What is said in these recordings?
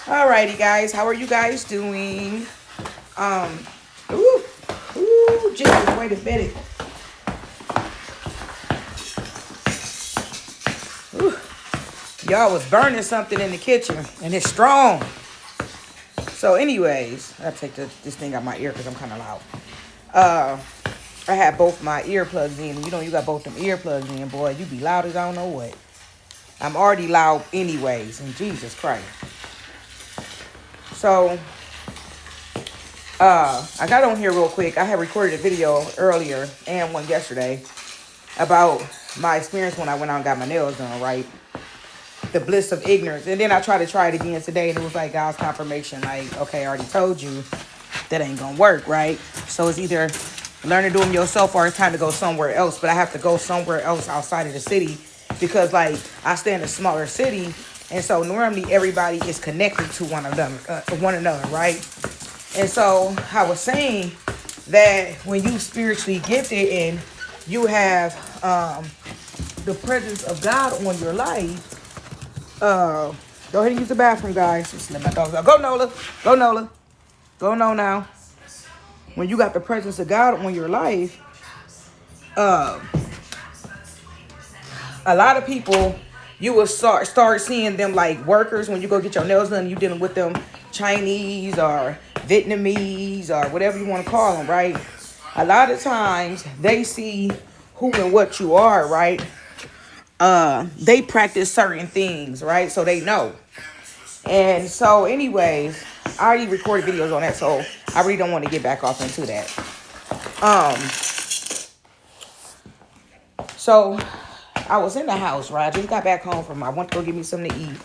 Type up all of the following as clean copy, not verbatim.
Alrighty, guys. How are you guys doing? Um, ooh, ooh, Jesus, wait a minute. Ooh, y'all was burning something in the kitchen, and it's strong. So, anyways, I take this thing out my ear because I'm kind of loud. Uh, I had both my earplugs in. You know, you got both them earplugs in, boy. You be loud as I don't know what. I'm already loud anyways, and Jesus Christ. So, I got on here real quick. I had recorded a video earlier and one yesterday about my experience when I went out and got my nails done, right? The bliss of ignorance. And then I tried to try it again today, and it was like God's confirmation. Like, okay, I already told you that ain't gonna work, right? So it's either learn to do them yourself or it's time to go somewhere else. But I have to go somewhere else outside of the city because, like, I stay in a smaller city. And so normally everybody is connected to one another, right? And so I was saying that when you spiritually gifted and you have the presence of God on your life, go ahead and use the bathroom, guys. Just let my dogs out. Go, Nola. Go, Nola. Go, no now. When you got the presence of God on your life, a lot of people, you will start seeing them like workers when you go get your nails done. You dealing with them Chinese or Vietnamese or whatever you want to call them, right? A lot of times they see who and what you are, right? They practice certain things, right? So they know. And so anyways, I already recorded videos on that, so I really don't want to get back off into that. So I was in the house, right? I just got back home I went to go get me something to eat.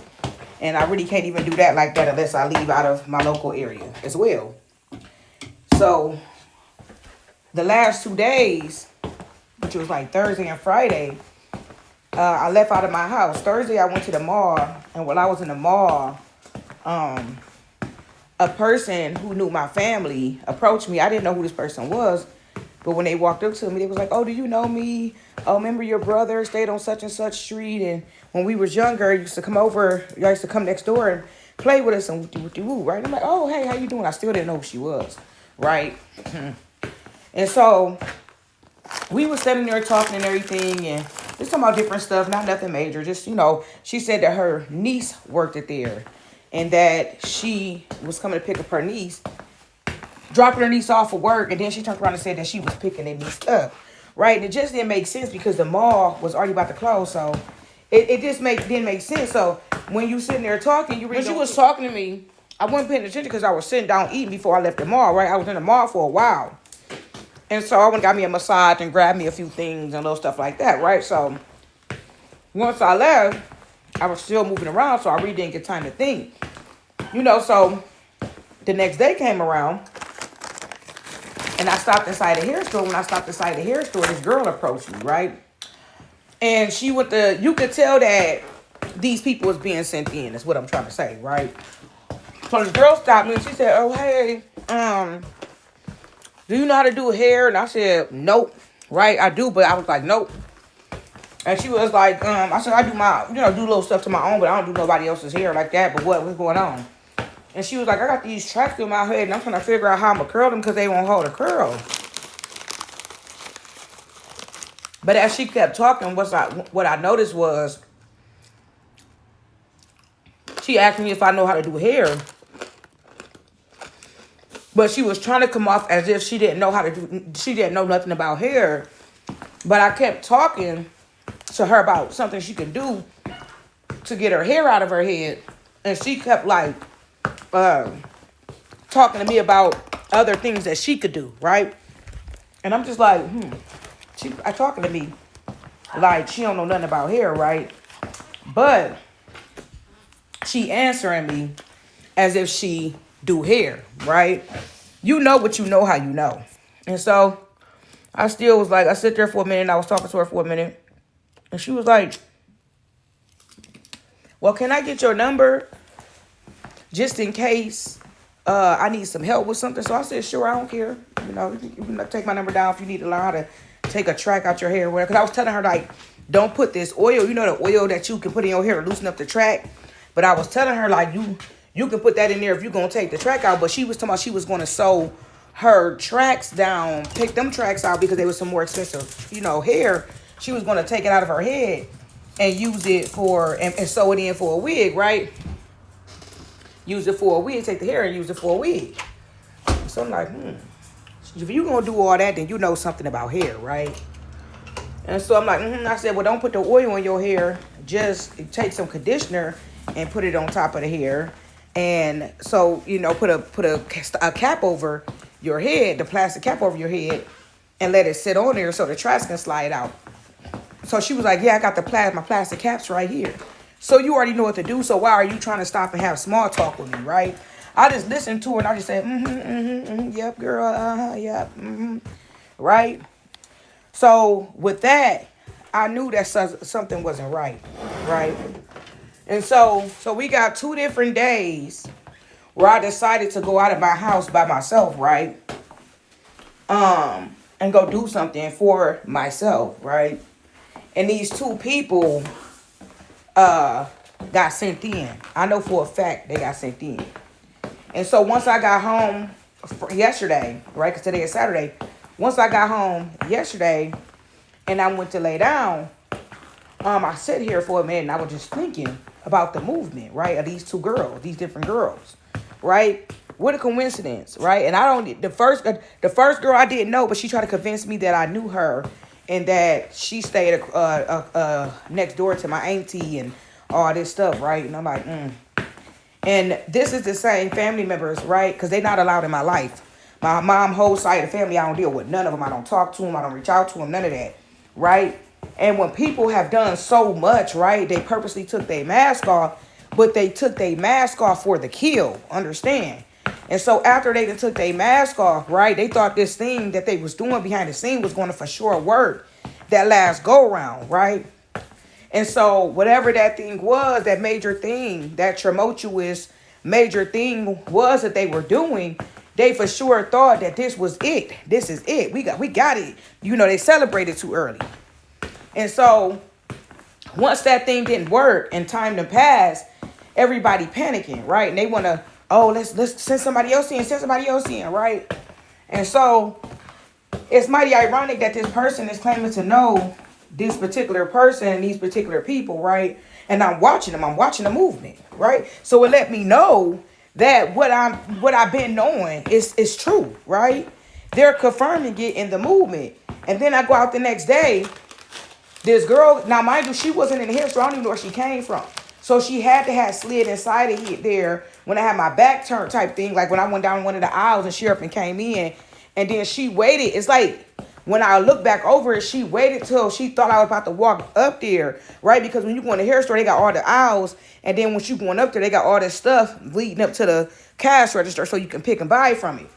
And I really can't even do that like that unless I leave out of my local area as well. So the last 2 days, which was like Thursday and Friday, I left out of my house. Thursday, I went to the mall. And while I was in the mall, a person who knew my family approached me. I didn't know who this person was. But when they walked up to me, they was like, oh, do you know me? Oh, remember your brother stayed on such and such street. And when we was younger, you used to come over. You used to come next door and play with us and woo, right? I'm like, oh, hey, how you doing? I still didn't know who she was, right? And so we was sitting there talking and everything. And just talking about different stuff, not nothing major. Just, you know, she said that her niece worked it there. And that she was coming to pick up her niece, dropping her niece off of work, and then she turned around and said that she was picking her niece up, right? And it just didn't make sense because the mall was already about to close, so it just didn't make sense. So when you sitting there talking, you really when she was talking to me, I wasn't paying attention because I was sitting down eating before I left the mall, right? I was in the mall for a while, and so I went and got me a massage and grabbed me a few things and little stuff like that, right? So once I left, I was still moving around, so I really didn't get time to think, you know. So the next day came around. And I stopped inside the hair store. When I stopped inside the hair store, this girl approached me, right? And she you could tell that these people was being sent in, is what I'm trying to say, right? So this girl stopped me and she said, oh, hey, do you know how to do hair? And I said, nope, right? I do, but I was like, nope. And she was like, I said, I do do little stuff to my own, but I don't do nobody else's hair like that. But what's going on? And she was like, I got these tracks in my head, and I'm trying to figure out how I'm going to curl them because they won't hold a curl. But as she kept talking, what I noticed was she asked me if I know how to do hair. But she was trying to come off as if she didn't know nothing about hair. But I kept talking to her about something she could do to get her hair out of her head. And she kept like talking to me about other things that she could do, right? And I'm just like, she talking to me like she don't know nothing about hair, right? But she answering me as if she do hair, right? You know what you know how you know. And so I still was like, I sit there for a minute and I was talking to her for a minute. And she was like, well, can I get your number just in case I need some help with something? So I said, sure, I don't care. You know, you can take my number down if you need to learn how to take a track out your hair or whatever. Because I was telling her, like, don't put this oil, you know, the oil that you can put in your hair to loosen up the track. But I was telling her, like, You can put that in there if you're going to take the track out. But she was talking about she was going to sew her tracks down, take them tracks out because they was some more expensive, hair. She was going to take it out of her head and use it for, and sew it in for a wig, right? Use it for a wig, take the hair and use it for a wig. So I'm like, if you're going to do all that, then you know something about hair, right? And so I'm like, I said, well, don't put the oil in your hair. Just take some conditioner and put it on top of the hair. And so, put a cap over your head, the plastic cap over your head, and let it sit on there so the trash can slide out. So she was like, yeah, I got my plastic caps right here. So you already know what to do. So why are you trying to stop and have small talk with me, right? I just listened to her and I just said, yep, girl, yep, right? So with that, I knew that something wasn't right, right? And so we got 2 different days where I decided to go out of my house by myself, right? And go do something for myself, right? And these 2 people got sent in. I know for a fact they got sent in. And so once I got home yesterday, right? Because today is Saturday. Once I got home yesterday and I went to lay down, I sat here for a minute and I was just thinking about the movement, right? Of these 2 girls, these different girls, right? What a coincidence, right? And the first girl I didn't know, but she tried to convince me that I knew her and that she stayed next door to my auntie and all this stuff, right? And I'm like, And this is the same family members, right? Because they're not allowed in my life. My mom, whole side of the family, I don't deal with none of them. I don't talk to them. I don't reach out to them, none of that, right? And when people have done so much, right, they purposely took their mask off, but they took their mask off for the kill, understand? And so after they took their mask off, right, they thought this thing that they was doing behind the scene was going to for sure work that last go around, right? And so whatever that thing was, that major thing, that tumultuous major thing was that they were doing, they for sure thought that this was it. This is it. We got it. They celebrated too early. And so once that thing didn't work and time to pass, everybody panicking, right? And they want to, let's send somebody else in, right? And so it's mighty ironic that this person is claiming to know this particular person and these particular people, right? And I'm watching them. I'm watching the movement, right? So it let me know that what I've been knowing is true, right? They're confirming it in the movement. And then I go out the next day. This girl, now mind you, she wasn't in the hair store. I don't even know where she came from. So she had to have slid inside of it there when I had my back turned type thing. Like when I went down one of the aisles and she up and came in. And then she waited. It's like when I look back over it, she waited till she thought I was about to walk up there, right? Because when you go in the hair store, they got all the aisles. And then when you going up there, they got all this stuff leading up to the cash register so you can pick and buy from it.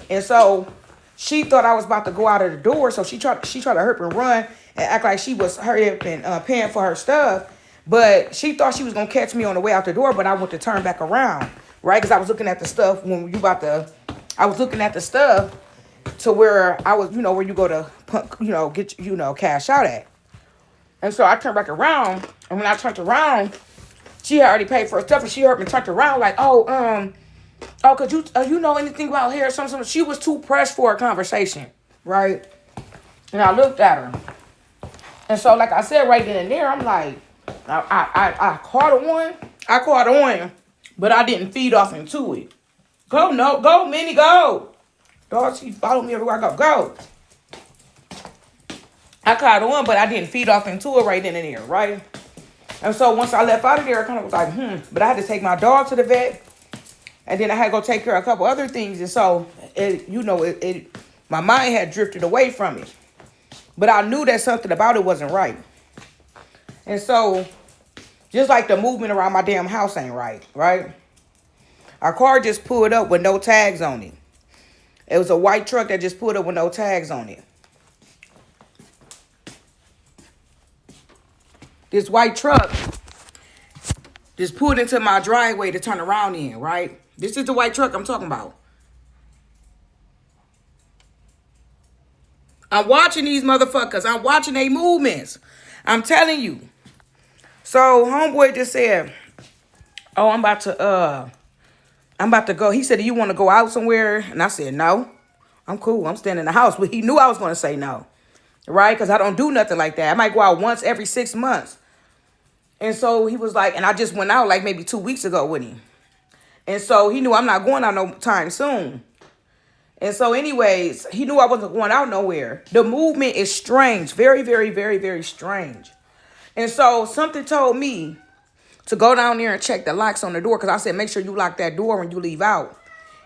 And so she thought I was about to go out of the door. So she tried to hurry and run and act like she was hurry up and paying for her stuff. But she thought she was going to catch me on the way out the door, but I went to turn back around, right? Because I was looking at the stuff I was looking at the stuff to where I was, where you go to, get, cash out at. And so I turned back around, and when I turned around, she had already paid for her stuff, and she heard me turned around like, could you know anything about hair? Something. She was too pressed for a conversation, right? And I looked at her. And so, like I said right then and there, I'm like, I caught on, but I didn't feed off into it. Go, Minnie, go. Dog, she followed me everywhere I go. I caught on, but I didn't feed off into it right then and there, right? And so once I left out of there, I kind of was like, but I had to take my dog to the vet. And then I had to go take care of a couple other things. And so, my mind had drifted away from it. But I knew that something about it wasn't right. And so, just like the movement around my damn house ain't right, right? Our car just pulled up with no tags on it. It was a white truck that just pulled up with no tags on it. This white truck just pulled into my driveway to turn around in, right? This is the white truck I'm talking about. I'm watching these motherfuckers. I'm watching their movements. I'm telling you. So homeboy just said, I'm about to I'm about to go. He said, do you want to go out somewhere? And I said, no, I'm cool. I'm staying in the house. But he knew I was going to say no, right? Because I don't do nothing like that. I might go out once every 6 months. And so he was like, and I just went out like maybe 2 weeks ago with him. And so he knew I'm not going out no time soon. And so anyways, he knew I wasn't going out nowhere. The movement is strange. Very, very, very, very strange. And so something told me to go down there and check the locks on the door. Because I said, make sure you lock that door when you leave out.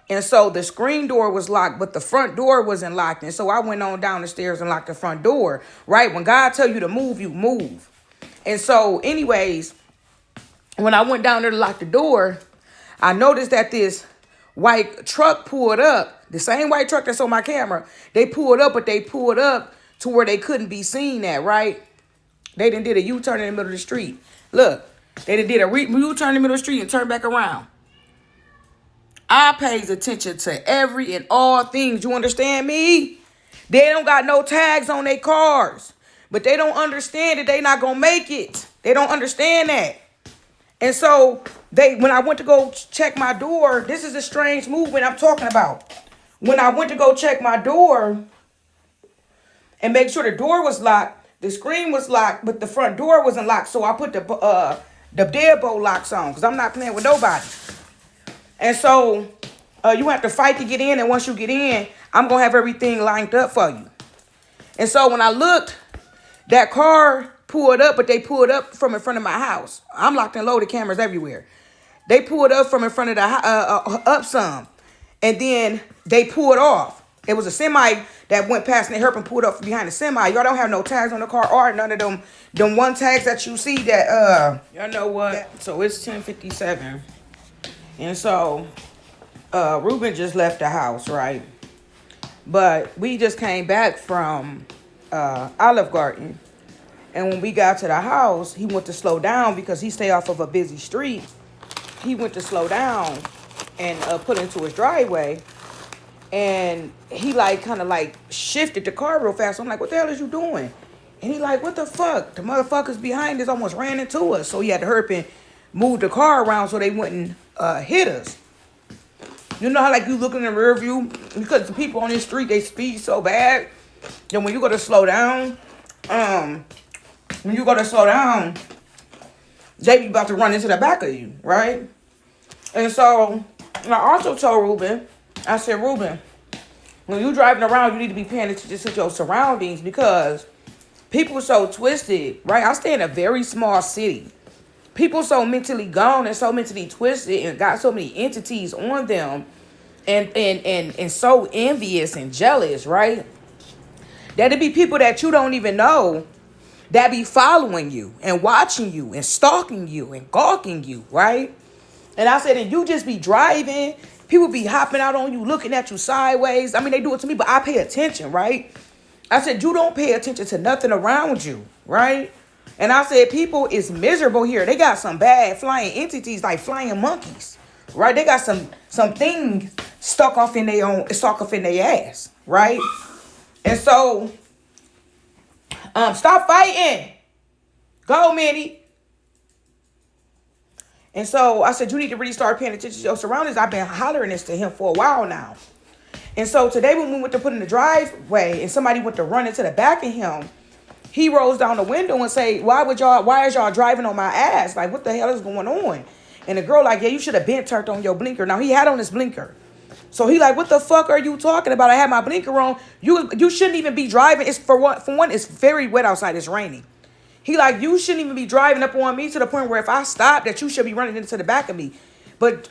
And so the screen door was locked, but the front door wasn't locked. And so I went on down the stairs and locked the front door. Right? When God tell you to move, you move. And so anyways, when I went down there to lock the door, I noticed that this white truck pulled up. The same white truck that's on my camera. They pulled up, but they pulled up to where they couldn't be seen at, right? They done did a U-turn in the middle of the street. Look, they done did a U-turn in the middle of the street and turned back around. I pays attention to every and all things. You understand me? They don't got no tags on their cars. But they don't understand that they not going to make it. They don't understand that. And so when I went to go check my door, this is a strange movement I'm talking about. When I went to go check my door and make sure the door was locked, the screen was locked, but the front door wasn't locked. So I put the deadbolt locks on because I'm not playing with nobody. And so you have to fight to get in. And once you get in, I'm going to have everything lined up for you. And so when I looked, that car pulled up, but they pulled up from in front of my house. I'm locked and loaded, cameras everywhere. They pulled up from in front of the up some. And then they pulled off. It was a semi that went past and they hurt and pulled up from behind the semi. Y'all don't have no tags on the car or none of them one tags that you see that y'all know what. So it's 10:57. And so Ruben just left the house, right? But we just came back from Olive Garden. And when we got to the house, he went to slow down because he stay off of a busy street. He went to slow down and put into his driveway. And he kind of shifted the car real fast. I'm like, what the hell is you doing? And he like, what the fuck? The motherfuckers behind us almost ran into us. So he had to hurry and move the car around so they wouldn't hit us. You know how you look in the rear view? Because the people on this street, they speed so bad. Then when you go to slow down, they be about to run into the back of you, right? And so I also told Ruben, I said, Ruben, when you driving around, you need to be paying attention to your surroundings because people are so twisted, right? I stay in a very small city. People so mentally gone and so mentally twisted and got so many entities on them and so envious and jealous, right? That'd be people that you don't even know that be following you and watching you and stalking you and gawking you, right? And I said, and you just be driving, people be hopping out on you, looking at you sideways. I mean, they do it to me, but I pay attention, right? I said, you don't pay attention to nothing around you, right? And I said, people is miserable here. They got some bad flying entities like flying monkeys, right? They got some things stuck off in their ass, right? And so, stop fighting. Go, Minnie. And so I said, you need to really start paying attention to your surroundings. I've been hollering this to him for a while now. And so today when we went to put in the driveway and somebody went to run into the back of him, he rolls down the window and say, why is y'all driving on my ass? Like, what the hell is going on? And the girl like, yeah, you should have been turned on your blinker. Now, he had on his blinker. So he like, what the fuck are you talking about? I had my blinker on. You shouldn't even be driving. It's for one, it's very wet outside. It's raining. He like, you shouldn't even be driving up on me to the point where if I stop, that you should be running into the back of me. But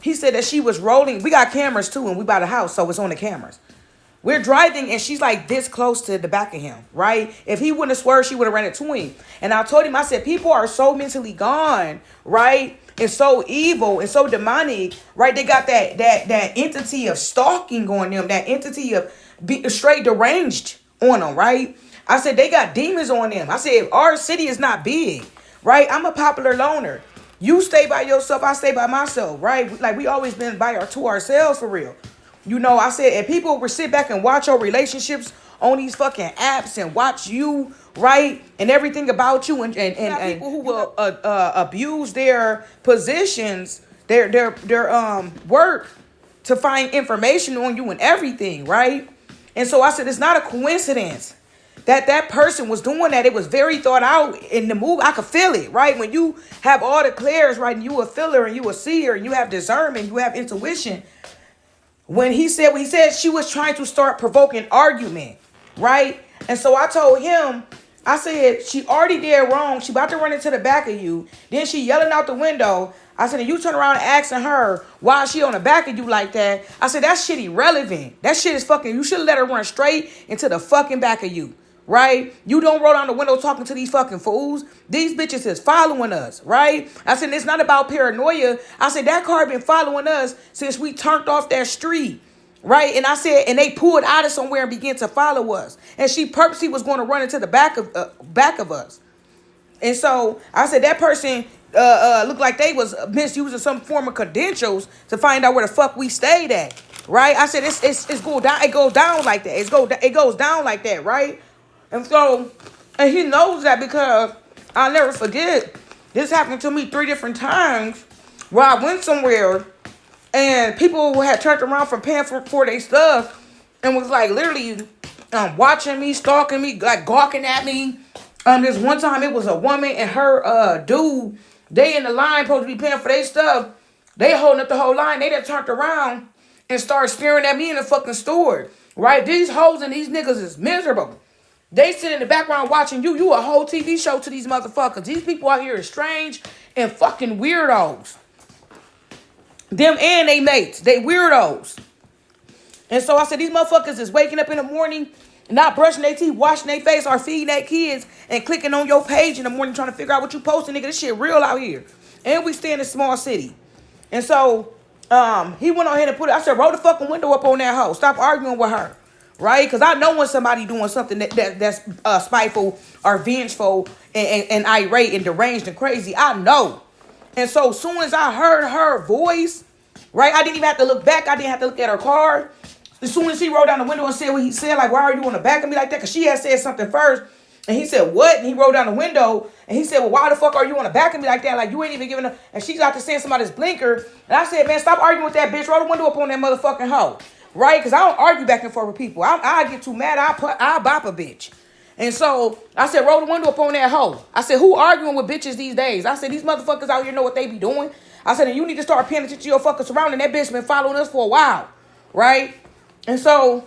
he said that she was rolling. We got cameras too, and we bought a house, so it's on the cameras. We're driving, and she's like this close to the back of him, right? If he wouldn't have swerved, she would have ran into him. And I told him, I said, people are so mentally gone, right? And so evil and so demonic, right? They got that entity of stalking on them, that entity of straight deranged on them, right? I said, they got demons on them. I said, our city is not big, right? I'm a popular loner. You stay by yourself, I stay by myself, right? Like, we always been to ourselves for real. You know, I said, and people will sit back and watch your relationships on these fucking apps and watch you, right? And everything about you. And people who will abuse their positions their work to find information on you and everything, right? And so I said, it's not a coincidence that that person was doing that. It was very thought out in the movie. I could feel it, right? When you have all the clairs, right, and you a feeler and you a seer and you have discernment, you have intuition. When he said what he said, she was trying to start provoking argument, right? And so I told him, I said, she already did wrong. She about to run into the back of you. Then she yelling out the window. I said, and you turn around and asking her why is she on the back of you like that. I said, that shit irrelevant. That shit is fucking, you should have let her run straight into the fucking back of you, right? You don't roll down the window talking to these fucking fools. These bitches is following us, right? I said, it's not about paranoia. I said, that car been following us since we turned off that street. Right. And I said, and they pulled out of somewhere and began to follow us. And she purposely was going to run into the back of us. And so I said, that person looked like they was misusing some form of credentials to find out where the fuck we stayed at. Right. I said, it's go down. It goes down like that. It goes down like that. Right. And so, and he knows that because I'll never forget. This happened to me 3 different times where I went somewhere. And people had turned around from paying for their stuff and was like literally watching me, stalking me, like gawking at me. This one time it was a woman and her dude. They in the line supposed to be paying for their stuff. They holding up the whole line. They just turned around and started staring at me in the fucking store. Right? These hoes and these niggas is miserable. They sit in the background watching you. You a whole TV show to these motherfuckers. These people out here are strange and fucking weirdos. Them and they mates. They weirdos. And so I said, these motherfuckers is waking up in the morning, not brushing their teeth, washing their face, or feeding their kids, and clicking on your page in the morning trying to figure out what you posting. Nigga, this shit real out here. And we stay in a small city. And so he went on ahead and put it. I said, roll the fucking window up on that hoe. Stop arguing with her. Right? Because I know when somebody doing something that's spiteful or vengeful and irate and deranged and crazy. I know. And so as soon as I heard her voice, right, I didn't even have to look back. I didn't have to look at her car. As soon as he rolled down the window and said what he said, like, why are you on the back of me like that? Because she had said something first. And he said, what? And he rolled down the window. And he said, well, why the fuck are you on the back of me like that? Like, you ain't even giving up. And she's out to send somebody's blinker. And I said, man, stop arguing with that bitch. Roll the window up on that motherfucking hoe. Right? Because I don't argue back and forth with people. I get too mad. I'll bop a bitch. And so I said, roll the window up on that hoe. I said, who arguing with bitches these days? I said, these motherfuckers out here know what they be doing. I said, and you need to start paying attention to your fucking surrounding. That bitch been following us for a while. Right? And so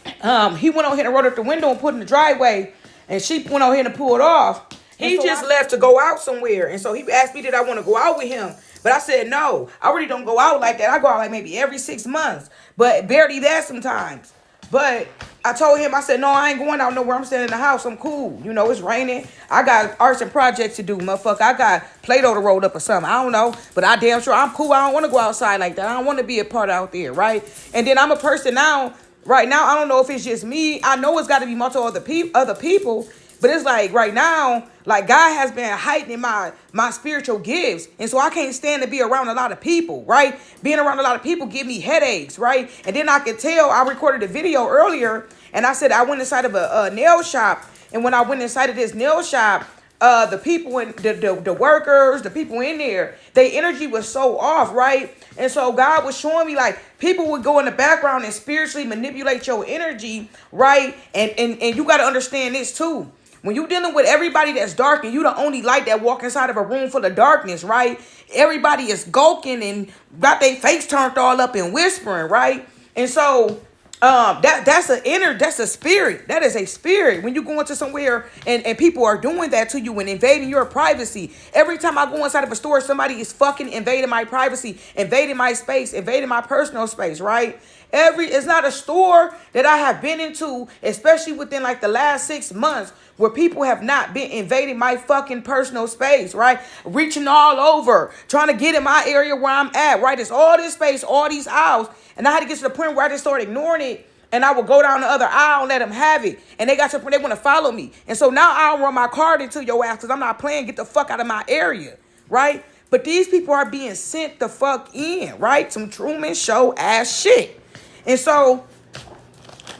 he went on here and rolled up the window and put in the driveway. And she went on here and pulled off. He just left to go out somewhere. And so he asked me, did I want to go out with him? But I said, no, I really don't go out like that. I go out like maybe every 6 months. But barely that sometimes. But I told him, I said, no, I ain't going out nowhere. I'm staying in the house. I'm cool. You know, it's raining. I got arts and projects to do, motherfucker. I got Play-Doh to roll up or something. I don't know. But I damn sure I'm cool. I don't want to go outside like that. I don't want to be a part out there, right? And then I'm a person now, right now, I don't know if it's just me. I know it's got to be multiple other people. But it's like right now, like God has been heightening my spiritual gifts. And so I can't stand to be around a lot of people, right? Being around a lot of people give me headaches, right? And then I could tell, I recorded a video earlier and I said I went inside of a nail shop. And when I went inside of this nail shop, the people in the workers, the people in there, their energy was so off, right? And so God was showing me like people would go in the background and spiritually manipulate your energy, right? And you got to understand this too. When you're dealing with everybody that's dark and you the only light that walk inside of a room full of darkness, right? Everybody is gawking and got their face turned all up and whispering, right? And so that's a spirit. That is a spirit. When you go into somewhere and people are doing that to you and invading your privacy. Every time I go inside of a store, somebody is fucking invading my privacy, invading my space, invading my personal space, right? It's not a store that I have been into, especially within like the last 6 months, where people have not been invading my fucking personal space, right? Reaching all over, trying to get in my area where I'm at, right? It's all this space, all these aisles. And I had to get to the point where I just started ignoring it. And I would go down the other aisle and let them have it. And they got to the point they want to follow me. And so now I don't run my card into your ass because I'm not playing. Get the fuck out of my area, right? But these people are being sent the fuck in, right? Some Truman Show ass shit. And so,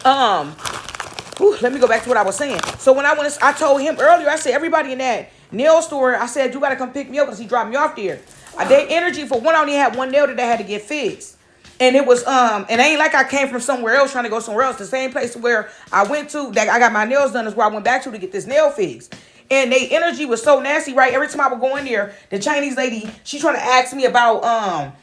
let me go back to what I was saying. So when I told him earlier, I said, everybody in that nail store, I said, you got to come pick me up because he dropped me off there. Their energy, for one, I only had one nail that they had to get fixed. And it was, and it ain't like I came from somewhere else trying to go somewhere else. The same place where I went to, that I got my nails done, is where I went back to get this nail fixed. And their energy was so nasty, right? Every time I would go in there, the Chinese lady, she trying to ask me about, what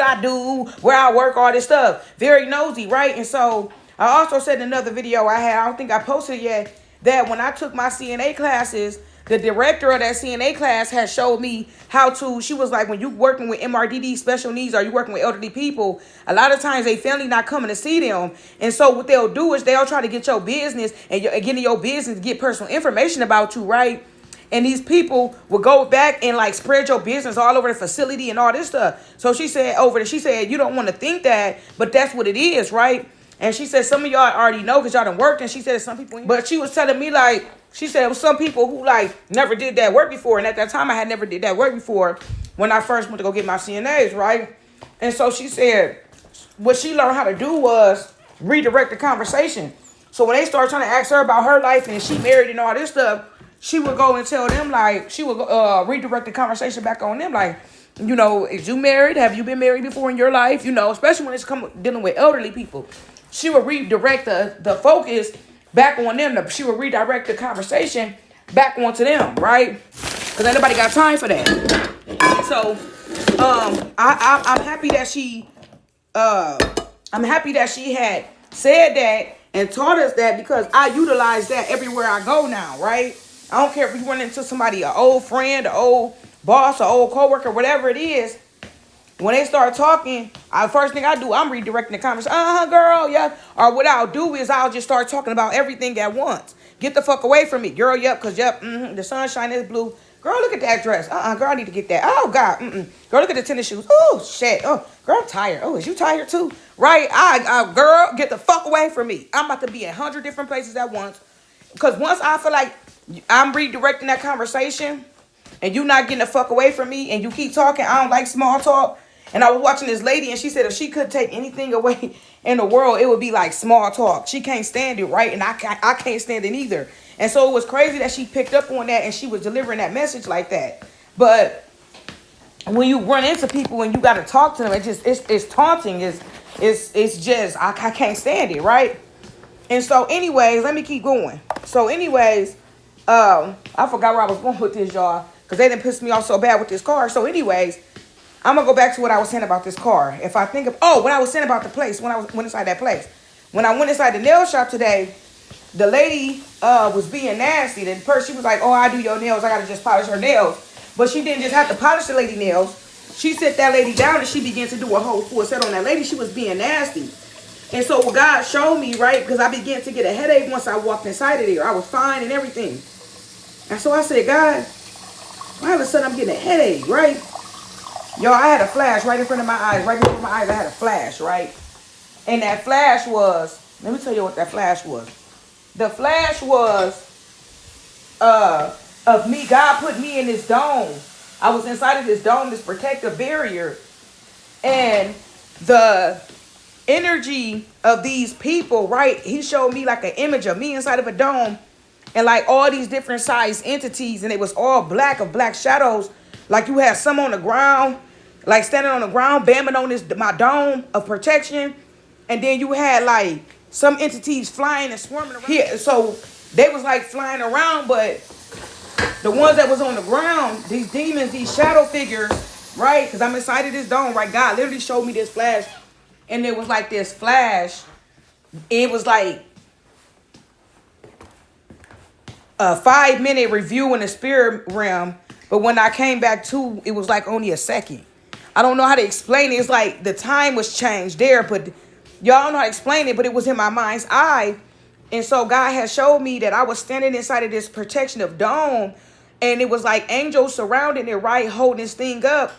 I do, where I work, all this stuff. Very nosy, right? And so I also said in another video I had, I don't think I posted it yet, that when I took my CNA classes, the director of that CNA class had showed me how to, she was like, when you working with MRDD special needs, or you working with elderly people, a lot of times they family not coming to see them. And so what they'll do is they'll try to get your business and get in your business, get personal information about you, right? And these people will go back and like spread your business all over the facility and all this stuff. So she said she said, you don't want to think that, but that's what it is, right? And she said, some of y'all already know because y'all done worked. And she said, some people, but she was telling me like, she said, it was some people who like never did that work before. And at that time I had never did that work before when I first went to go get my CNAs, right? And so she said, what she learned how to do was redirect the conversation. So when they started trying to ask her about her life and she married and all this stuff, she would go and tell them, like, she would redirect the conversation back on them, like, you know, is you married? Have you been married before in your life? You know, especially when it's dealing with elderly people. She would redirect the focus back on them. She would redirect the conversation back onto them, right? Because ain't nobody got time for that. So, I'm happy that she had said that and taught us that, because I utilize that everywhere I go now, right? I don't care if you run into somebody, an old friend, an old boss, an old coworker, whatever it is. When they start talking, first thing I do, I'm redirecting the conversation. Girl, yeah. Or what I'll do is I'll just start talking about everything at once. Get the fuck away from me, girl. Yep, because the sunshine is blue. Girl, look at that dress. Girl, I need to get that. Oh God. Girl, look at the tennis shoes. Oh shit. Oh, girl, I'm tired. Oh, is you tired too? Right? Girl, get the fuck away from me. I'm about to be 100 different places at once. Because once I feel like I'm redirecting that conversation and you not getting the fuck away from me and you keep talking, I don't like small talk. And I was watching this lady and she said if she could take anything away in the world, it would be like small talk. She can't stand it, right? And I can't stand it either. And so it was crazy that she picked up on that and she was delivering that message like that. But when you run into people and you got to talk to them, it's taunting. It's just, I can't stand it, right? And so anyways, let me keep going. So anyways, I forgot where I was going with this, y'all, because they didn't piss me off so bad with this car. So anyways, I'm going to go back to what I was saying about this car. If I think of, what I was saying about the place, when I went inside that place. When I went inside the nail shop today, the lady was being nasty. The person, she was like, I do your nails. I got to just polish her nails. But she didn't just have to polish the lady nails. She set that lady down and she began to do a whole full set on that lady. She was being nasty. And so what God showed me, right, because I began to get a headache once I walked inside of there. I was fine and everything. And so I said, God, why all of a sudden I'm getting a headache, right? Y'all, I had a flash right in front of my eyes. Right before my eyes, I had a flash, right? And that flash was, let me tell you what that flash was. The flash was of me. God put me in this dome. I was inside of this dome, this protective barrier. And the energy of these people, right? He showed me like an image of me inside of a dome and like all these different size entities. And it was all black, of black shadows. Like you had some on the ground, like standing on the ground, bamming on my dome of protection. And then you had like some entities flying and swarming around. Yeah, so they was like flying around, but the ones that was on the ground, these demons, these shadow figures, right? Because I'm inside of this dome, right? God literally showed me this flash. And it was like this flash. It was like a 5-minute review in the spirit realm. But when I came back to, it was like only a second. I don't know how to explain it. It's like the time was changed there, but y'all don't know how to explain it, but it was in my mind's eye. And so God has showed me that I was standing inside of this protection of dome, and it was like angels surrounding it, right, holding this thing up.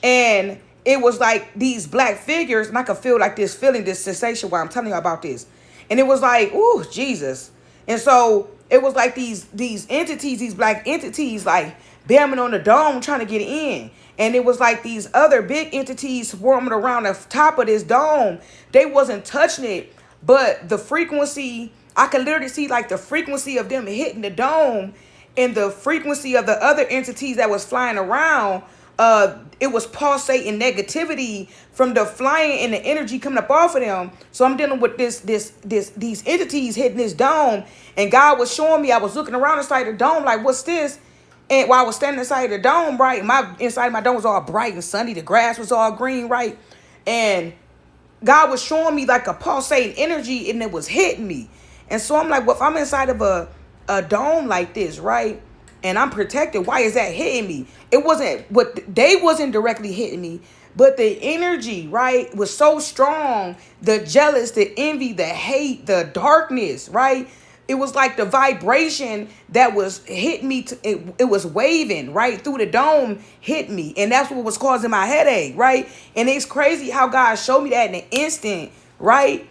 And it was like these black figures, and I could feel like this feeling, this sensation while I'm telling you about this. And it was like, ooh, Jesus. And so it was like these entities, these black entities, like bamming on the dome trying to get in. And it was like these other big entities swarming around the top of this dome. They wasn't touching it, but the frequency, I could literally see like the frequency of them hitting the dome. and the frequency of the other entities that was flying around, it was pulsating negativity from the flying and the energy coming up off of them. So I'm dealing with these entities hitting this dome, and God was showing me. I was looking around inside the dome, like, what's this? And while I was standing inside the dome, right, inside my dome was all bright and sunny. The grass was all green, right, and God was showing me like a pulsating energy, and it was hitting me. And so I'm like, well, if I'm inside of a dome like this, right, and I'm protected, why is that hitting me? It wasn't what they wasn't directly hitting me, but the energy, right, was so strong. The jealous, the envy, the hate, the darkness, right? It was like the vibration that was hitting me. It was waving right through the dome, hit me. And that's what was causing my headache, right? And it's crazy how God showed me that in an instant, right?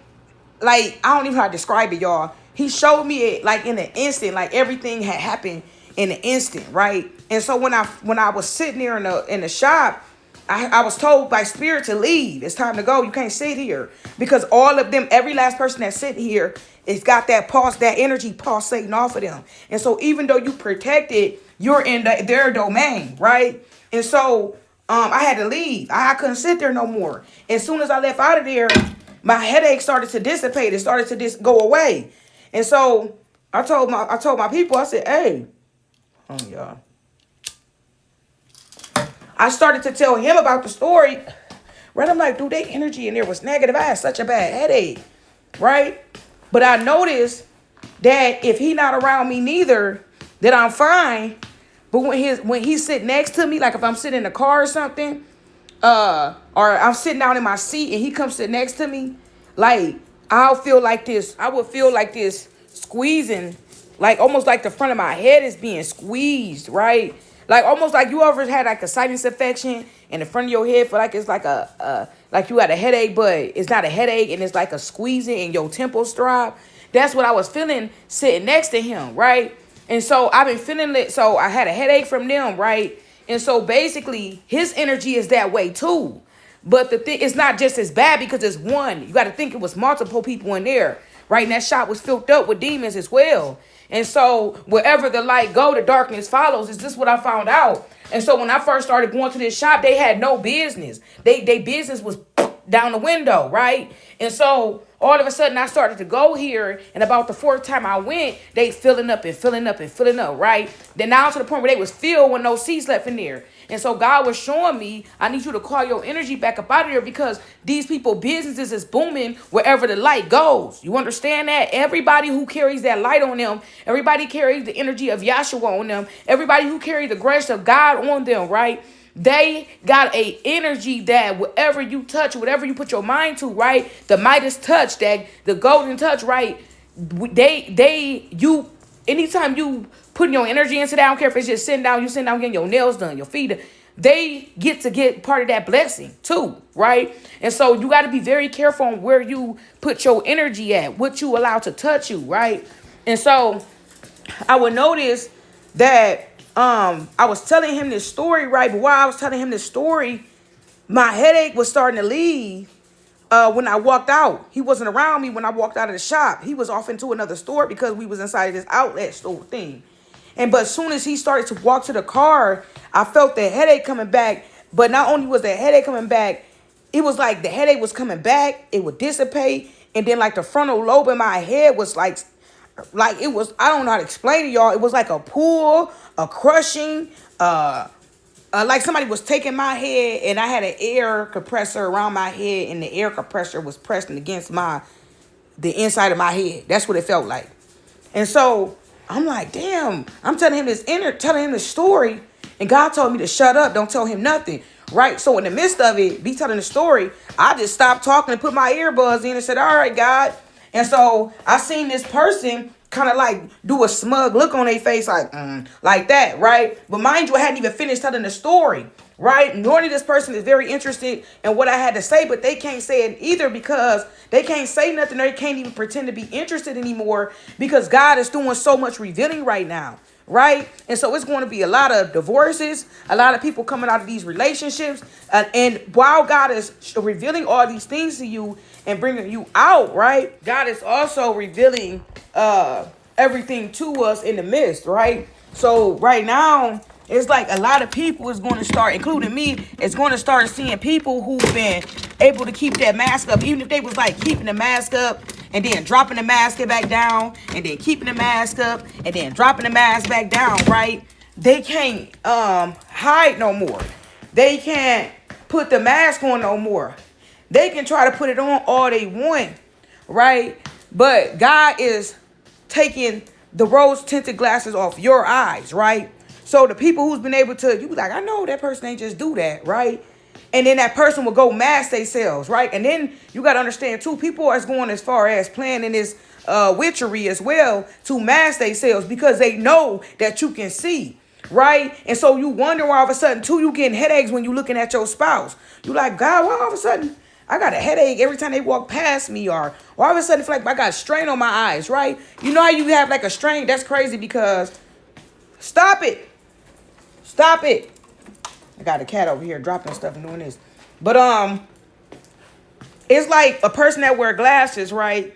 Like, I don't even know how to describe it, y'all. He showed me it like in an instant, like everything had happened in an instant, right? And so when I was sitting there in the shop, I was told by Spirit to leave. It's time to go. You can't sit here, because all of them, every last person that's sitting here, it's got that energy pulsating off of them. And so even though you protected, you're in their domain, right? And so I had to leave. I couldn't sit there no more. As soon as I left out of there, my headache started to dissipate. It started to just go away. And so I told my people, I said, hey, y'all. I started to tell him about the story. Right? I'm like, dude, their energy in there was negative. I had such a bad headache. Right? But I noticed that if he not around me neither, that I'm fine. But when he sit next to me, like if I'm sitting in the car or something, or I'm sitting down in my seat and he comes sit next to me, like I would feel like this squeezing, like almost like the front of my head is being squeezed, right? Like almost like you ever had like a sinus infection in the front of your head, for like it's like like you had a headache, but it's not a headache, and it's like a squeezing and your temples throb. That's what I was feeling sitting next to him, right? And so I've been feeling it. So I had a headache from them, right? And so basically his energy is that way too. But the thing, it's not just as bad because it's one. You got to think it was multiple people in there, right? And that shop was filled up with demons as well. And so wherever the light go, the darkness follows. Is this what I found out? And so when I first started going to this shop, they had no business. They business was down the window, right? And so all of a sudden I started to go here, and about the fourth time I went, they filling up, right? Then now to the point where they was filled with no seats left in there. And so God was showing me, I need you to call your energy back up out of there, because these people businesses is booming wherever the light goes. You understand that? Everybody who carries that light on them, everybody carries the energy of Yahshua on them, everybody who carries the grace of God on them, right? They got a energy that whatever you touch, whatever you put your mind to, right? The Midas touch, that the golden touch, right? Anytime you putting your energy into that, I don't care if it's just sitting down getting your nails done, your feet done, they get to get part of that blessing too, right? And so you got to be very careful on where you put your energy at, what you allow to touch you, right? And so I would notice that I was telling him this story, right? But while I was telling him this story, my headache was starting to leave when I walked out. He wasn't around me when I walked out of the shop. He was off into another store because we was inside of this outlet store thing. But as soon as he started to walk to the car, I felt the headache coming back. But not only was the headache coming back, it was like the headache was coming back. It would dissipate. And then like the frontal lobe in my head was like it was, I don't know how to explain it, y'all. It was like a pull, a crushing, like somebody was taking my head, and I had an air compressor around my head, and the air compressor was pressing against the inside of my head. That's what it felt like. And so I'm like, damn, I'm telling him this story, and God told me to shut up, don't tell him nothing, right? So in the midst of it, be telling the story, I just stopped talking and put my earbuds in and said, all right, God. And so I seen this person kind of like do a smug look on their face, like that, right? But mind you, I hadn't even finished telling the story, right? Normally this person is very interested in what I had to say, but they can't say it either because they can't say nothing. They can't even pretend to be interested anymore because God is doing so much revealing right now, right? And so it's going to be a lot of divorces, a lot of people coming out of these relationships. And while God is revealing all these things to you and bringing you out, right, God is also revealing everything to us in the midst, right? So right now, it's like a lot of people is going to start, including me, is going to start seeing people who've been able to keep that mask up, even if they was like keeping the mask up and then dropping the mask back down and then keeping the mask up and then dropping the mask back down, right? They can't hide no more. They can't put the mask on no more. They can try to put it on all they want, right? But God is taking the rose tinted glasses off your eyes, right? So the people who's been able to, you be like, I know that person ain't just do that, right? And then that person will go mask themselves, right? And then you got to understand too, people are going as far as planning this witchery as well to mask themselves because they know that you can see, right? And so you wonder why all of a sudden too, you getting headaches when you looking at your spouse. You like, God, why all of a sudden I got a headache every time they walk past me, or all of a sudden feel like I got a strain on my eyes, right? You know how you have like a strain? That's crazy because stop it. Stop it. I got a cat over here dropping stuff and doing this. But it's like a person that wear glasses, right?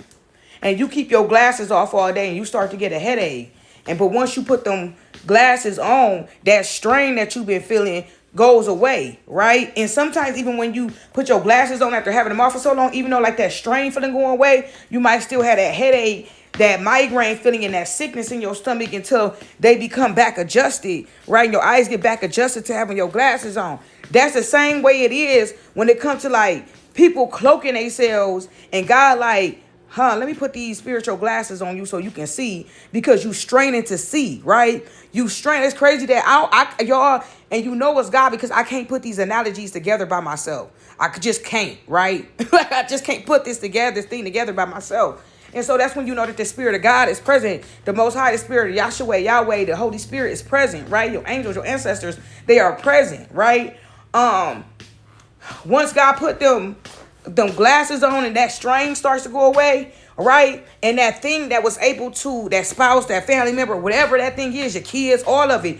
And you keep your glasses off all day and you start to get a headache. But once you put them glasses on, that strain that you've been feeling goes away, right? And sometimes even when you put your glasses on after having them off for so long, even though like that strain feeling going away, you might still have that headache, that migraine feeling, and that sickness in your stomach until they become back adjusted, right? And your eyes get back adjusted to having your glasses on. That's the same way it is when it comes to like people cloaking themselves and God like, let me put these spiritual glasses on you so you can see, because you straining to see, right? You strain. It's crazy that y'all, and you know it's God, because I can't put these analogies together by myself. I just can't, right? I just can't put this thing together by myself. And so that's when you know that the Spirit of God is present. The Most High, the Spirit of Yahweh, the Holy Spirit is present, right? Your angels, your ancestors, they are present, right? Once God put them glasses on and that strain starts to go away, right? And that thing that was able to, that spouse, that family member, whatever that thing is, your kids, all of it,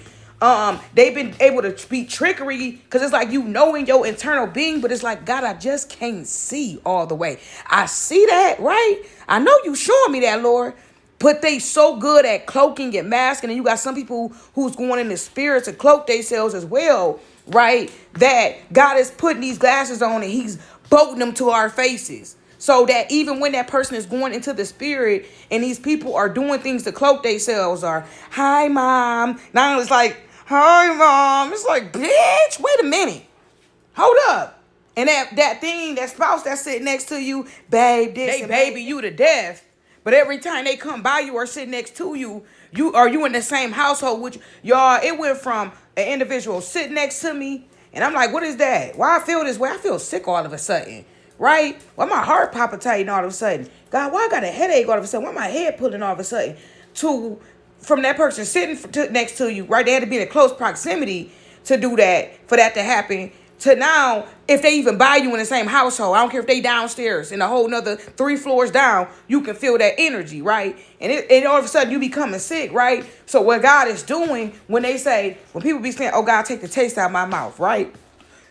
they've been able to be trickery, because it's like you know in your internal being, but it's like, God, I just can't see all the way. I see that, right? I know you showing me that, Lord. But they so good at cloaking and masking, and you got some people who's going in the spirit to cloak themselves as well, right? That God is putting these glasses on and he's bolting them to our faces. So that even when that person is going into the spirit and these people are doing things to cloak themselves, or, hi, Mom. Now it's like, hi, Mom. It's like, bitch, wait a minute. Hold up. And that thing, that spouse that's sitting next to you, babe, this, they baby you to death. But every time they come by you or sit next to you, you in the same household, which y'all, it went from an individual sitting next to me, and I'm like, what is that? Why I feel this way? I feel sick all of a sudden, right? Why my heart palpitating all of a sudden? God, why I got a headache all of a sudden? Why my head pulling all of a sudden? From that person sitting next to you, right? They had to be in a close proximity to do that, for that to happen. To now, if they even buy you in the same household, I don't care if they downstairs in a whole nother 3 floors down, you can feel that energy, right? And all of a sudden you becoming sick, right? So what God is doing when people be saying, oh, God, take the taste out of my mouth, right?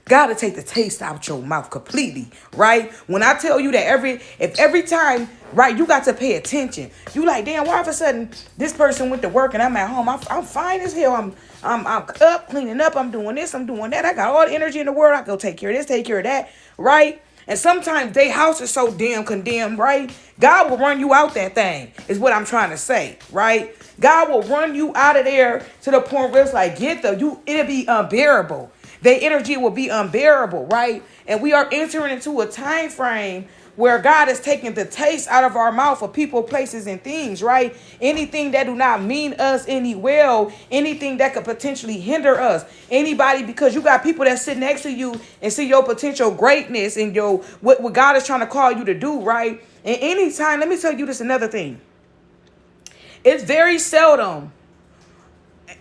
God to take the taste out your mouth completely, right? When I tell you that every time, right, you got to pay attention. You like, damn, why all of a sudden this person went to work and I'm at home. I'm fine as hell. I'm up, cleaning up. I'm doing this. I'm doing that. I got all the energy in the world. I go take care of this, take care of that, right? And sometimes their house is so damn condemned, right? God will run you out that thing, is what I'm trying to say, right? God will run you out of there to the point where it's like, it'll be unbearable. Their energy will be unbearable, right? And we are entering into a time frame where God is taking the taste out of our mouth for people, places, and things, right? Anything that do not mean us any well, anything that could potentially hinder us, anybody, because you got people that sit next to you and see your potential greatness and what God is trying to call you to do, right? And anytime, let me tell you this another thing. It's very seldom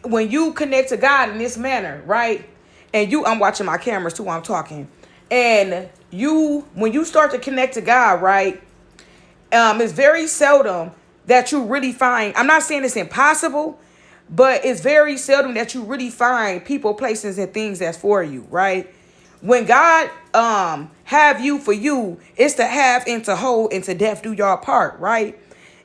when you connect to God in this manner, right? And I'm watching my cameras too while I'm talking. And when you start to connect to God, right? It's very seldom that you really find, I'm not saying it's impossible, but it's very seldom that you really find people, places, and things that's for you, right? When God have you for you, it's to have and to hold and to death do your part, right?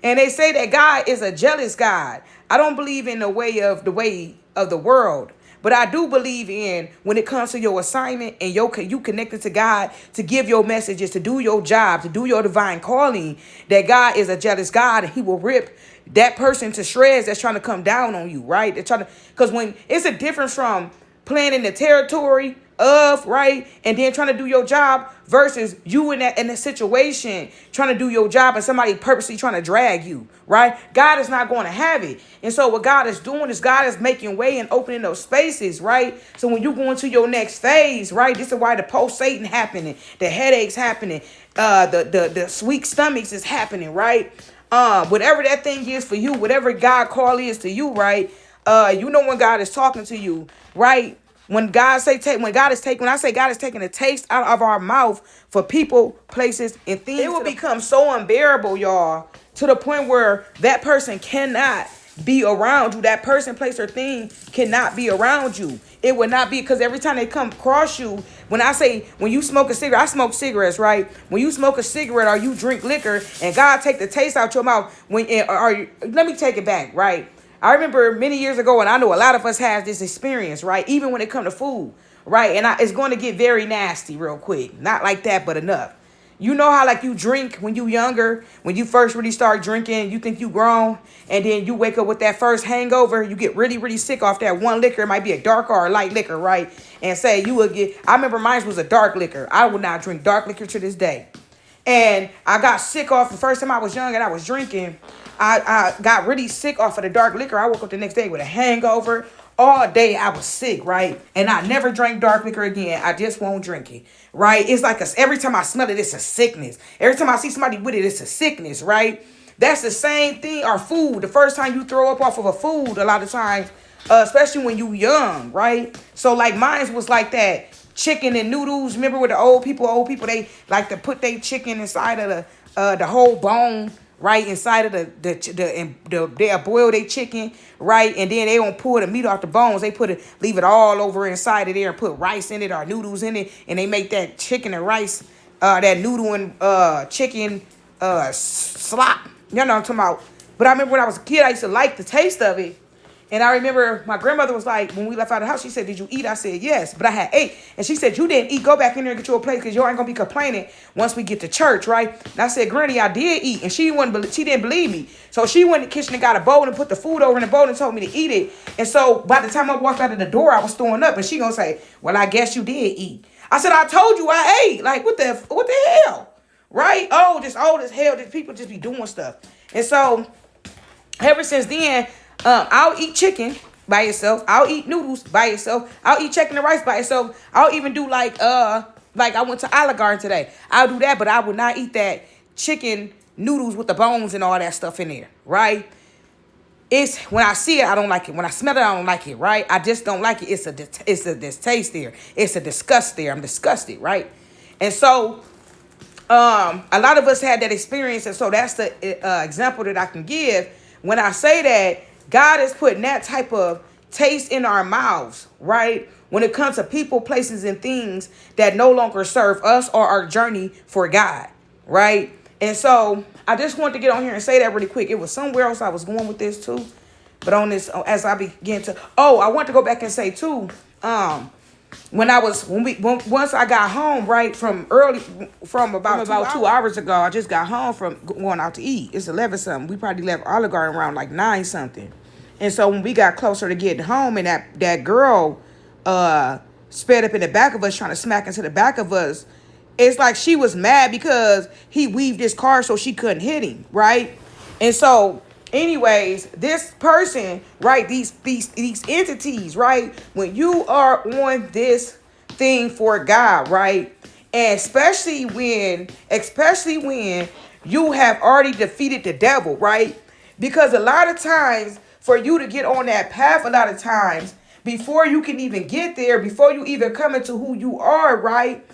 And they say that God is a jealous God. I don't believe in the way of the world. But I do believe in when it comes to your assignment and you connected to God to give your messages, to do your job, to do your divine calling, that God is a jealous God and he will rip that person to shreds that's trying to come down on you, right? They're trying to, because when it's a difference from playing in the territory of, right, and then trying to do your job versus you in that situation trying to do your job and somebody purposely trying to drag you, right? God is not going to have it. And so what God is doing is God is making way and opening those spaces, right? So when you go into your next phase, right, this is why the post-Satan happening, the headaches happening, the sweet stomachs is happening, right? Whatever that thing is for you, whatever God call is to you, right? You know when God is talking to you, right? When God say when I say God is taking the taste out of our mouth for people, places, and things, it will become so unbearable, y'all, to the point where that person cannot be around you. That person, place, or thing cannot be around you. It would not be, because every time they come across you, when you smoke a cigarette, I smoke cigarettes, right? When you smoke a cigarette or you drink liquor and God take the taste out your mouth, let me take it back, right? I remember many years ago, and I know a lot of us have this experience, right? Even when it comes to food, right? And it's going to get very nasty real quick. Not like that, but enough. You know how like you drink when you younger, when you first really start drinking, you think you grown, and then you wake up with that first hangover, you get really, really sick off that one liquor. It might be a dark or a light liquor, right? And say you would get, I remember mine was a dark liquor. I would not drink dark liquor to this day. And I got sick off the first time I was young and I was drinking. I got really sick off of the dark liquor. I woke up the next day with a hangover. All day I was sick, right? And I never drank dark liquor again. I just won't drink it, right? It's like every time I smell it, it's a sickness. Every time I see somebody with it, it's a sickness, right? That's the same thing. Our food, the first time you throw up off of a food, a lot of times, especially when you young, right? So like mine was like that. Chicken and noodles. Remember with the old people, they like to put their chicken inside of the whole bone, right, inside of they'll boil their chicken, right, and then they don't pull the meat off the bones. They leave it all over inside of there and put rice in it or noodles in it, and they make that chicken and rice, that noodle and chicken slop. You know what I'm talking about? But I remember when I was a kid, I used to like the taste of it. And I remember my grandmother was like, when we left out of the house, she said, "Did you eat?" I said, "Yes," but I had ate. And she said, "You didn't eat. Go back in there and get you a plate because you ain't going to be complaining once we get to church," right? And I said, "Granny, I did eat." And she didn't believe me. So she went in the kitchen and got a bowl and put the food over in the bowl and told me to eat it. And so by the time I walked out of the door, I was throwing up. And she going to say, "Well, I guess you did eat." I said, "I told you I ate." Like, what the hell? Right? Old as hell. These people just be doing stuff. And so ever since then, I'll eat chicken by itself. I'll eat noodles by itself. I'll eat chicken and rice by itself. I'll even do like I went to Olive Garden today. I'll do that, but I would not eat that chicken noodles with the bones and all that stuff in there, right? It's when I see it, I don't like it. When I smell it, I don't like it, right? I just don't like it. It's a distaste there. It's a disgust there. I'm disgusted, right? And so a lot of us had that experience, and so that's the example that I can give when I say that God is putting that type of taste in our mouths, right? When it comes to people, places, and things that no longer serve us or our journey for God, right? And so I just wanted to get on here and say that really quick. It was somewhere else I was going with this too. But on this, as I begin to, I want to go back and say too, once I got home, right, from about 2 hours ago, I just got home from going out to eat. It's 11 something. We probably left Olive Garden around like 9 something. And so when we got closer to getting home, and that girl sped up in the back of us, trying to smack into the back of us, it's like she was mad because he weaved his car so she couldn't hit him, right? And so anyways, this person, right, these entities, right, when you are on this thing for God, right, and especially when you have already defeated the devil, right, because a lot of times for you to get on that path, a lot of times before you can even get there, before you even come into who you are, right,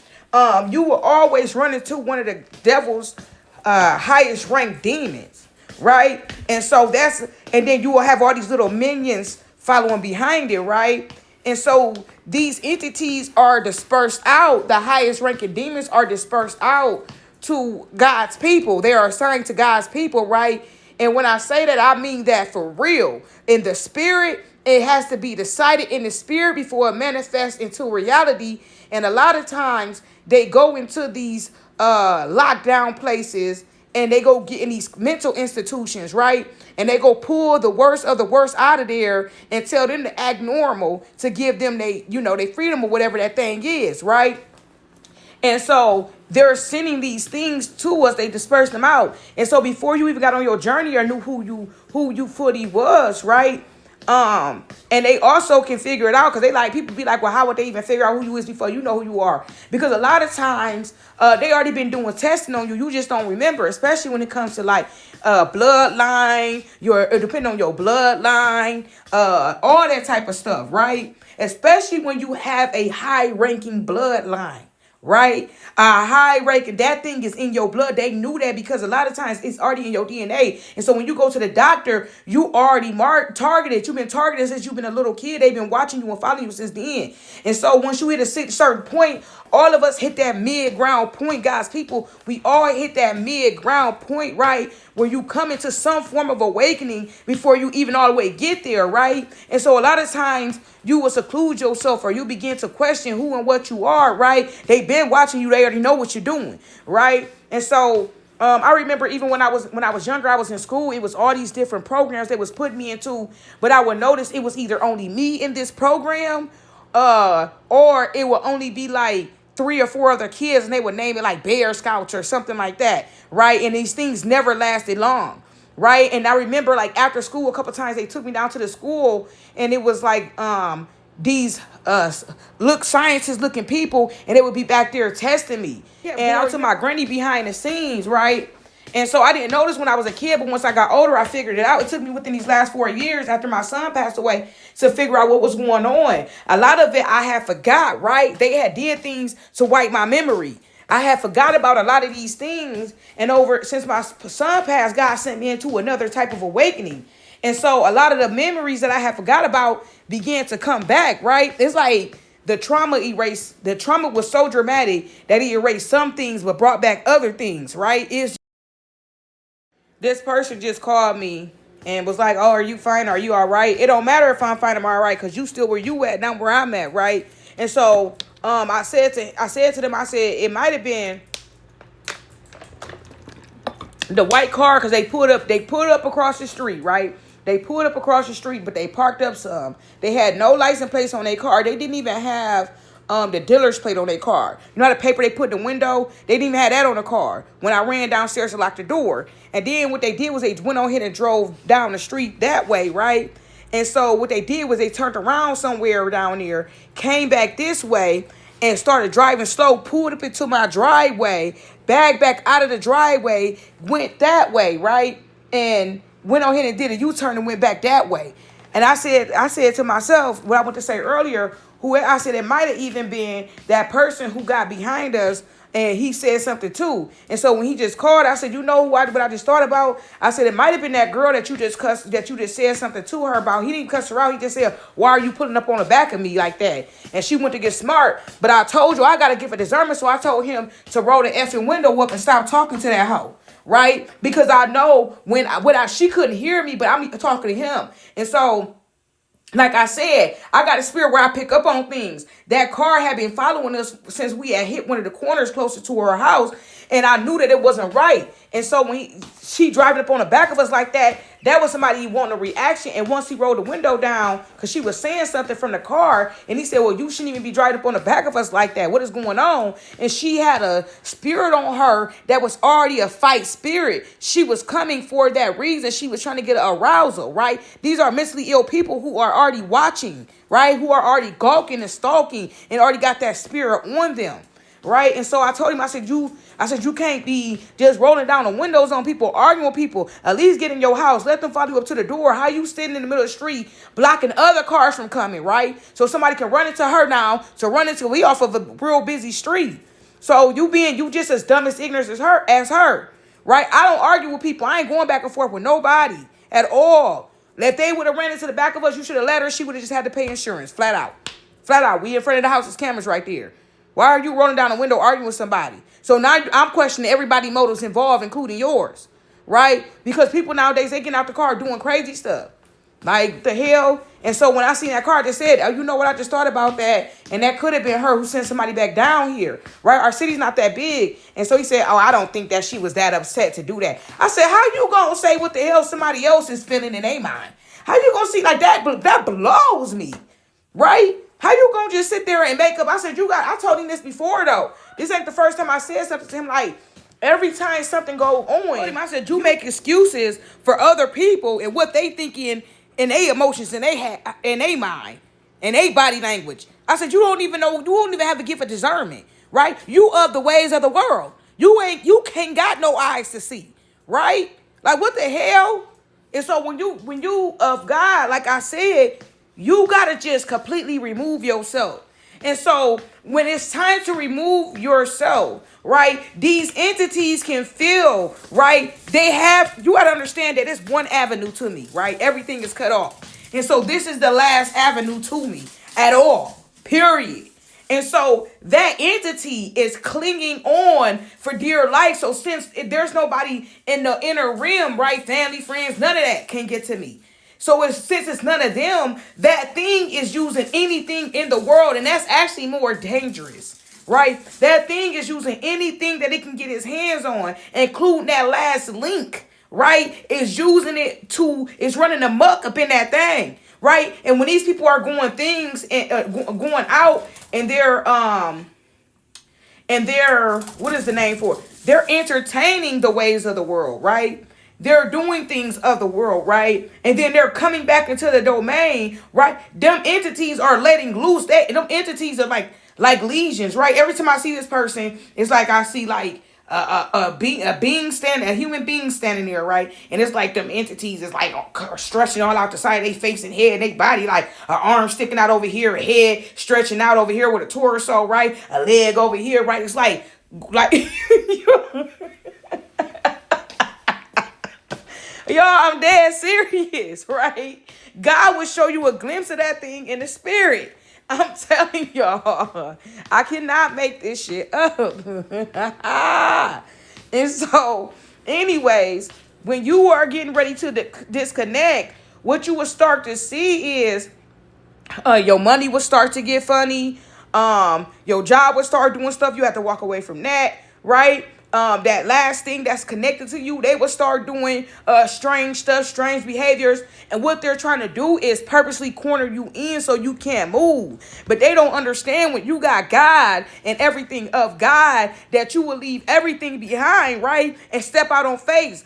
you will always run into one of the devil's highest ranked demons. Right? And so and then you will have all these little minions following behind it, right? And so these entities are dispersed out. The highest ranking demons are dispersed out to God's people. They are assigned to God's people, right? And when I say that, I mean that for real. In the spirit, it has to be decided in the spirit before it manifests into reality. And a lot of times they go into these lockdown places and they go get in these mental institutions, right? And they go pull the worst of the worst out of there and tell them to act normal to give them they freedom or whatever that thing is, right? And so they're sending these things to us. They disperse them out. And so before you even got on your journey or knew who you fully was, right? And they also can figure it out because people be like, well, how would they even figure out who you is before you know who you are? Because a lot of times they already been doing testing on you. You just don't remember, especially when it comes to bloodline, depending on your bloodline, all that type of stuff, right? Especially when you have a high ranking bloodline. Right? A high ranking, that thing is in your blood. They knew that because a lot of times it's already in your DNA. And so when you go to the doctor, you already targeted. You've been targeted since you've been a little kid. They've been watching you and following you since the end. And so once you hit a certain point, all of us hit that mid-ground point, guys. People, we all hit that mid-ground point, right? Where you come into some form of awakening before you even all the way get there, right? And so a lot of times you will seclude yourself or you begin to question who and what you are, right? They've been watching you. They already know what you're doing, right? And so I remember even when I was younger, I was in school. It was all these different programs they was putting me into, but I would notice it was either only me in this program, or it would only be like 3 or 4 other kids, and they would name it like Bear Scouts or something like that, right? And these things never lasted long, right? And I remember like after school, a couple times they took me down to the school, and it was like these scientist looking people, and they would be back there testing me. Yeah, and I was to my granny behind the scenes, right? And so I didn't notice when I was a kid, but once I got older, I figured it out. It took me within these last 4 years after my son passed away to figure out what was going on. A lot of it I had forgot, right? They had did things to wipe my memory. I had forgot about a lot of these things. And since my son passed, God sent me into another type of awakening. And so a lot of the memories that I had forgot about began to come back, right? It's like the trauma was so dramatic that it erased some things but brought back other things, right? This person just called me and was like, oh, are you fine? Are you all right? It don't matter if I'm fine, I'm all right, because you still where you at, not where I'm at, right? And so I said to them, it might have been the white car, because they pulled up across the street, right? They pulled up across the street, but they parked up some. They had no license plates on their car. They didn't even have the dealer's plate on their car. You know how the paper they put in the window? They didn't even have that on the car. When I ran downstairs to lock the door. And then what they did was they went on ahead and drove down the street that way, right? And so what they did was they turned around somewhere down there, came back this way, and started driving slow, pulled up into my driveway, bagged back out of the driveway, went that way, right? And went on ahead and did a U-turn and went back that way. And I said to myself, what I want to say earlier, I said it might have even been that person who got behind us, and he said something too. And so when he just called, I said, you know what I just thought about? I said it might have been that girl that you just said something to her about. He didn't cuss her out. He just said, why are you putting up on the back of me like that? And she went to get smart. But I told you I got to give a discernment. So I told him to roll the effing window up and stop talking to that hoe. Right? Because I know she couldn't hear me, but I'm talking to him. And so, like I said, I got a spirit where I pick up on things. That car had been following us since we had hit one of the corners closer to her house. And I knew that it wasn't right. And so when she driving up on the back of us like that, that was somebody wanting a reaction. And once he rolled the window down, because she was saying something from the car, and he said, well, you shouldn't even be driving up on the back of us like that. What is going on? And she had a spirit on her that was already a fight spirit. She was coming for that reason. She was trying to get an arousal, right? These are mentally ill people who are already watching, right? Who are already gawking and stalking and already got that spirit on them. Right. And so I told him, I said, you can't be just rolling down the windows on people, arguing with people. At least get in your house. Let them follow you up to the door. How you sitting in the middle of the street blocking other cars from coming, right? So somebody can run into her now we off of a real busy street. So you just as dumb as ignorant as her, right? I don't argue with people. I ain't going back and forth with nobody at all. If they would have ran into the back of us, you should have let her. She would have just had to pay insurance. Flat out. Flat out. We in front of the house. There's cameras right there. Why are you rolling down the window arguing with somebody? So now I'm questioning everybody's motives involved, including yours, right? Because people nowadays, they get out the car doing crazy stuff. Like the hell. And so when I seen that car, I just said, oh, you know what? I just thought about that. And that could have been her who sent somebody back down here, right? Our city's not that big. And so he said, oh, I don't think that she was that upset to do that. I said, how you going to say what the hell somebody else is feeling in their mind? How you going to see like that? But that blows me, right? How you going to just sit there and make up? I said, I told him this before though. This ain't the first time I said something to him like, every time something go on, I said, you make excuses for other people and what they thinking in their emotions and in their mind and their body language. I said, you don't even have the gift of discernment, right? You of the ways of the world. You can't got no eyes to see, right? Like what the hell? And so when you of God, like I said, you gotta just completely remove yourself. And so when it's time to remove yourself, right, these entities can feel, right, you got to understand that it's one avenue to me, right? Everything is cut off. And so this is the last avenue to me at all, period. And so that entity is clinging on for dear life. So since there's nobody in the inner rim, right, family, friends, none of that can get to me. So since it's none of them, that thing is using anything in the world. And that's actually more dangerous, right? That thing is using anything that it can get its hands on, including that last link, right? Is using it it's running amok up in that thing, right? And when these people are going things and going out and they're, what is the name for it? They're entertaining the ways of the world, right? They're doing things of the world, right? And then they're coming back into the domain, right? Them entities are letting loose. Them entities are like legions, right? Every time I see this person, it's like I see like a human being standing there, right? And it's like them entities is like stretching all out the side of their face and head and their body, like an arm sticking out over here, a head stretching out over here with a torso, right? A leg over here, right? It's like y'all, I'm dead serious, right? God will show you a glimpse of that thing in the spirit. I'm telling y'all, I cannot make this shit up. And so, anyways, when you are getting ready to disconnect, what you will start to see is your money will start to get funny. Your job will start doing stuff. You have to walk away from that, right? That last thing that's connected to you, they will start doing strange stuff, strange behaviors. And what they're trying to do is purposely corner you in so you can't move. But they don't understand when you got God and everything of God, that you will leave everything behind, right? And step out on faith,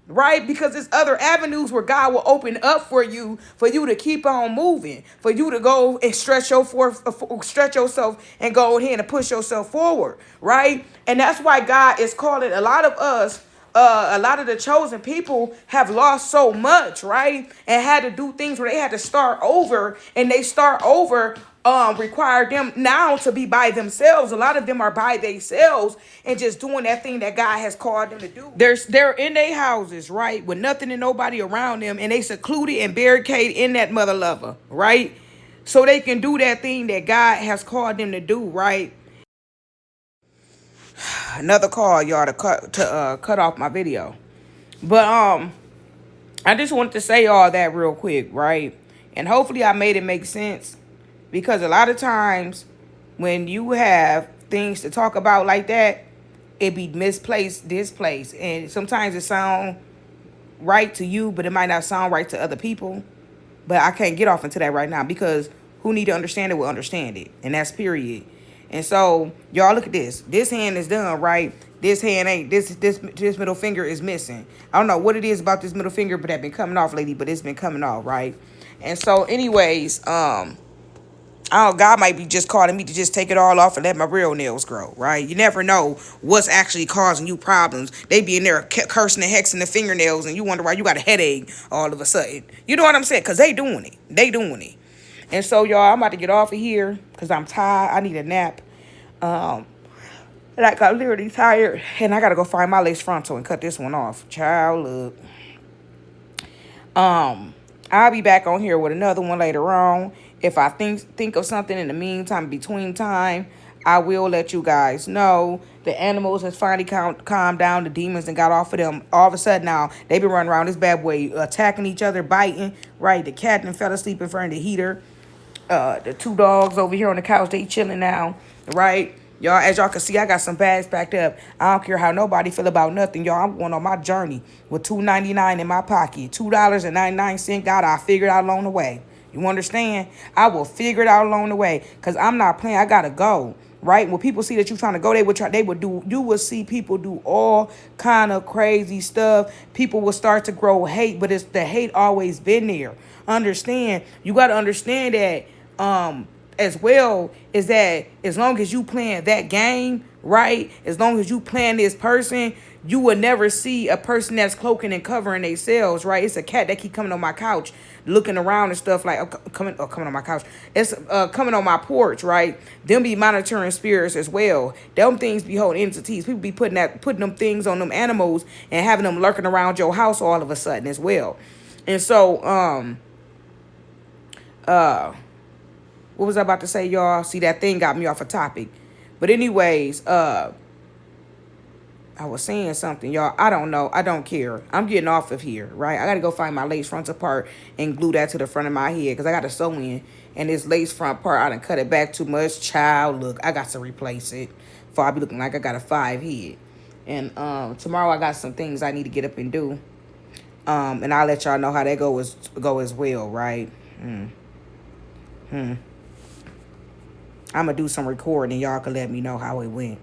right? Because there's other avenues where God will open up for you to keep on moving, for you to go and stretch yourself and go ahead and push yourself forward, right? And that's why God is calling a lot of us, a lot of the chosen people have lost so much, right? And had to do things where they had to start over, and they start over require them now to be by themselves. A lot of them are by themselves and just doing that thing that God has called them to do. They're in their houses, right, with nothing and nobody around them, and they secluded and barricaded in that mother lover, right? So they can do that thing that God has called them to do, right? Another call, y'all, to cut off my video. But I just wanted to say all that real quick, right? And hopefully I made it make sense. Because a lot of times when you have things to talk about like that, it be displaced. And sometimes it sound right to you, but it might not sound right to other people. But I can't get off into that right now, because who need to understand it will understand it. And that's period. And so, y'all, look at this. This hand is done, right? This hand ain't. This middle finger is missing. I don't know what it is about this middle finger, but that been coming off lately, but it's been coming off, right? And so, anyways, God might be just calling me to just take it all off and let my real nails grow, right? You never know what's actually causing you problems. They be in there cursing and hexing the fingernails, and you wonder why you got a headache all of a sudden. You know what I'm saying? Because they doing it. And so, y'all, I'm about to get off of here because I'm tired. I need a nap. Like, I'm literally tired. And I got to go find my lace frontal and cut this one off. Child, look. I'll be back on here with another one later on. If I think of something in the meantime, between time, I will let you guys know the animals has finally calmed down. The demons and got off of them. All of a sudden now, they been running around this bad boy attacking each other, biting. Right, the cat and fell asleep in front of the heater. The two dogs over here on the couch, they chilling now. Right, y'all, as y'all can see, I got some bags packed up. I don't care how nobody feel about nothing, y'all. I'm going on my journey with $2.99 in my pocket. $2.99. God, I figured out along the way. You understand? I will figure it out along the way. Because I'm not playing. I got to go. Right? When people see that you're trying to go, you will see people do all kind of crazy stuff. People will start to grow hate, but it's the hate always been there. Understand? You got to understand that as well is that as long as you playing that game, right? As long as you playing this person, you will never see a person that's cloaking and covering themselves, right? It's a cat that keep coming on my couch, looking around and stuff like coming on my couch. It's coming on my porch, right? Them be monitoring spirits as well. Them things be holding entities. People be putting them things on them animals and having them lurking around your house all of a sudden as well. And so what was I about to say, y'all? See, that thing got me off a topic. But anyways, I was saying something, y'all. I don't know. I don't care. I'm getting off of here, right? I got to go find my lace frontal part and glue that to the front of my head because I got to sew in. And this lace front part, I done cut it back too much. Child, look, I got to replace it before I be looking like I got a 5 head. And tomorrow I got some things I need to get up and do. And I'll let y'all know how that go as well, right? I'm going to do some recording. Y'all can let me know how it went.